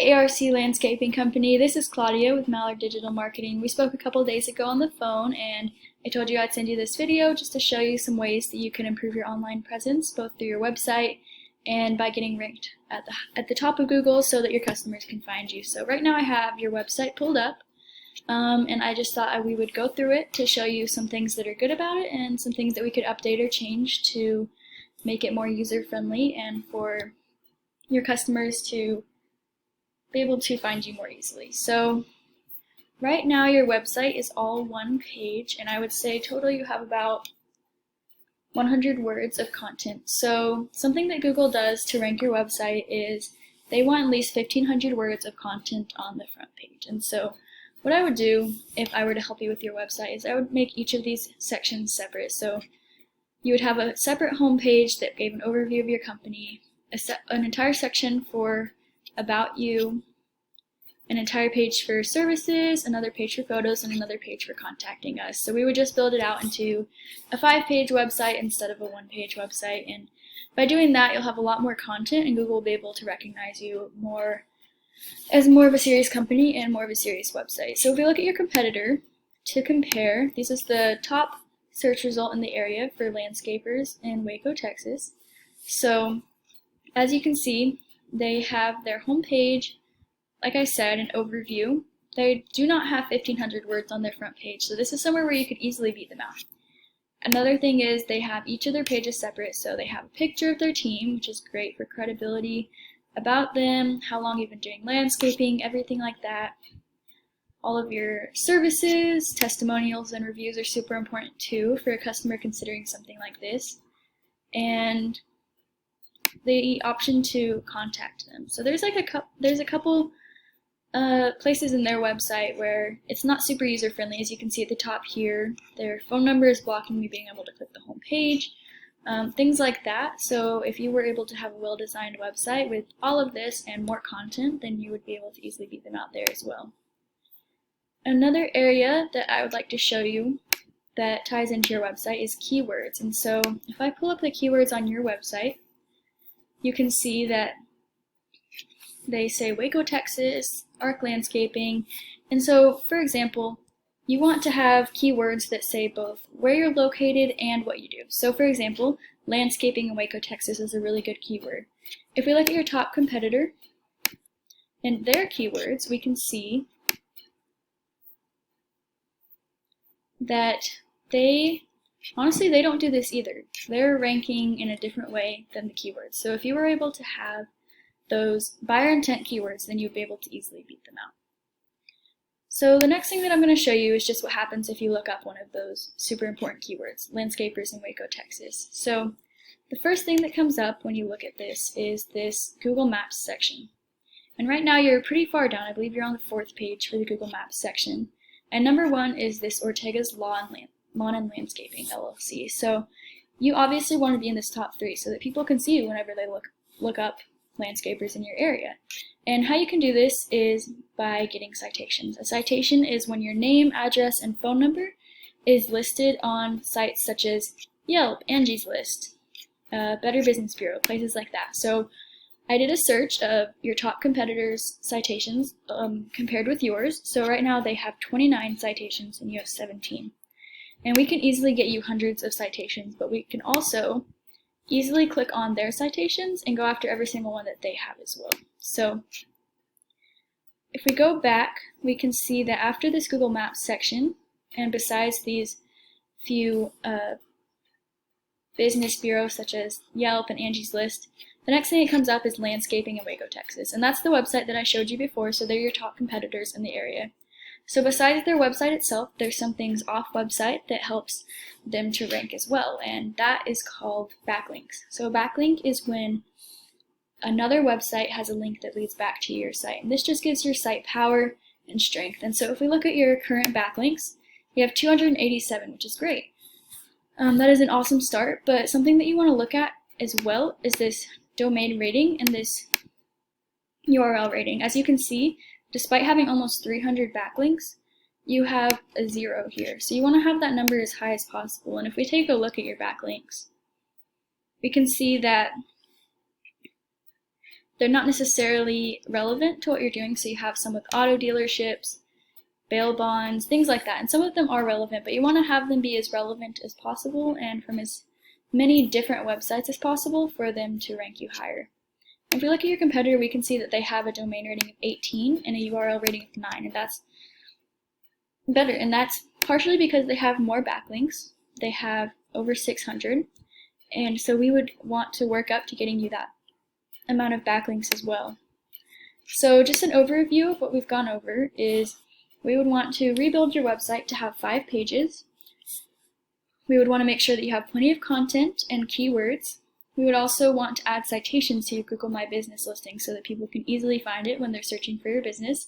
Hi, ARC Landscaping Company. This is Claudia with Mallard Digital Marketing. We spoke a couple days ago on the phone, and I told you I'd send you this video just to show you some ways that you can improve your online presence, both through your website and by getting ranked at the top of Google so that your customers can find you. So right now I have your website pulled up, and I just thought we would go through it to show you some things that are good about it and some things that we could update or change to make it more user-friendly and for your customers to be able to find you more easily. So right now your website is all one page, and I would say total you have about 100 words of content. So something that Google does to rank your website is they want at least 1,500 words of content on the front page. And so what I would do if I were to help you with your website is I would make each of these sections separate. So you would have a separate home page that gave an overview of your company, an entire section for about you, an entire page for services, another page for photos, and another page for contacting us. So we would just build it out into a 5-page website instead of a 1-page website, and by doing that you'll have a lot more content and Google will be able to recognize you more as more of a serious company and more of a serious website. So if we look at your competitor to compare, this is the top search result in the area for landscapers in Waco, Texas. So as you can see, they have their home page, like I said, an overview. They do not have 1,500 words on their front page, so this is somewhere where you could easily beat them out. Another thing is they have each of their pages separate, so they have a picture of their team, which is great for credibility, about them, how long you've been doing landscaping, everything like that. All of your services, testimonials, and reviews are super important too for a customer considering something like this. And the option to contact them. So there's a couple places in their website where it's not super user-friendly. As you can see at the top here, their phone number is blocking me being able to click the home page, things like that. So if you were able to have a well-designed website with all of this and more content, then you would be able to easily beat them out there as well. Another area that I would like to show you that ties into your website is keywords. And so if I pull up the keywords on your website, you can see that they say Waco, Texas, ARC Landscaping, and so, for example, you want to have keywords that say both where you're located and what you do. So, for example, landscaping in Waco, Texas is a really good keyword. If we look at your top competitor and their keywords, we can see that honestly, they don't do this either. They're ranking in a different way than the keywords. So if you were able to have those buyer intent keywords, then you'd be able to easily beat them out. So the next thing that I'm going to show you is just what happens if you look up one of those super important keywords, landscapers in Waco, Texas. So the first thing that comes up when you look at this is this Google Maps section. And right now you're pretty far down. I believe you're on the 4th page for the Google Maps section. And number 1 is this Ortega's Lawn and Landscaping, LLC. So you obviously want to be in this top 3 so that people can see you whenever they look up landscapers in your area. And how you can do this is by getting citations. A citation is when your name, address, and phone number is listed on sites such as Yelp, Angie's List, Better Business Bureau, places like that. So I did a search of your top competitors' citations compared with yours. So right now they have 29 citations and you have 17. And we can easily get you hundreds of citations, but we can also easily click on their citations and go after every single one that they have as well. So if we go back, we can see that after this Google Maps section, and besides these few business bureaus such as Yelp and Angie's List, the next thing that comes up is landscaping in Waco, Texas. And that's the website that I showed you before, so they're your top competitors in the area. So besides their website itself, there's some things off website that helps them to rank as well, and that is called backlinks. So a backlink is when another website has a link that leads back to your site. And this just gives your site power and strength. And so if we look at your current backlinks, you have 287, which is great. That is an awesome start, but something that you want to look at as well is this domain rating and this URL rating. As you can see, despite having almost 300 backlinks, you have a 0 here. So you want to have that number as high as possible. And if we take a look at your backlinks, we can see that they're not necessarily relevant to what you're doing. So you have some with auto dealerships, bail bonds, things like that. And some of them are relevant, but you want to have them be as relevant as possible and from as many different websites as possible for them to rank you higher. If we look at your competitor, we can see that they have a domain rating of 18 and a URL rating of 9, and that's better. And that's partially because they have more backlinks. They have over 600, and so we would want to work up to getting you that amount of backlinks as well. So just an overview of what we've gone over is we would want to rebuild your website to have 5 pages. We would want to make sure that you have plenty of content and keywords. We would also want to add citations to your Google My Business listing so that people can easily find it when they're searching for your business.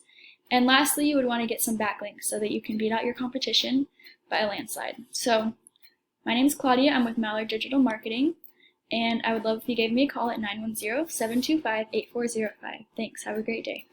And lastly, you would want to get some backlinks so that you can beat out your competition by a landslide. So my name is Claudia. I'm with Mallard Digital Marketing, and I would love if you gave me a call at 910-725-8405. Thanks. Have a great day.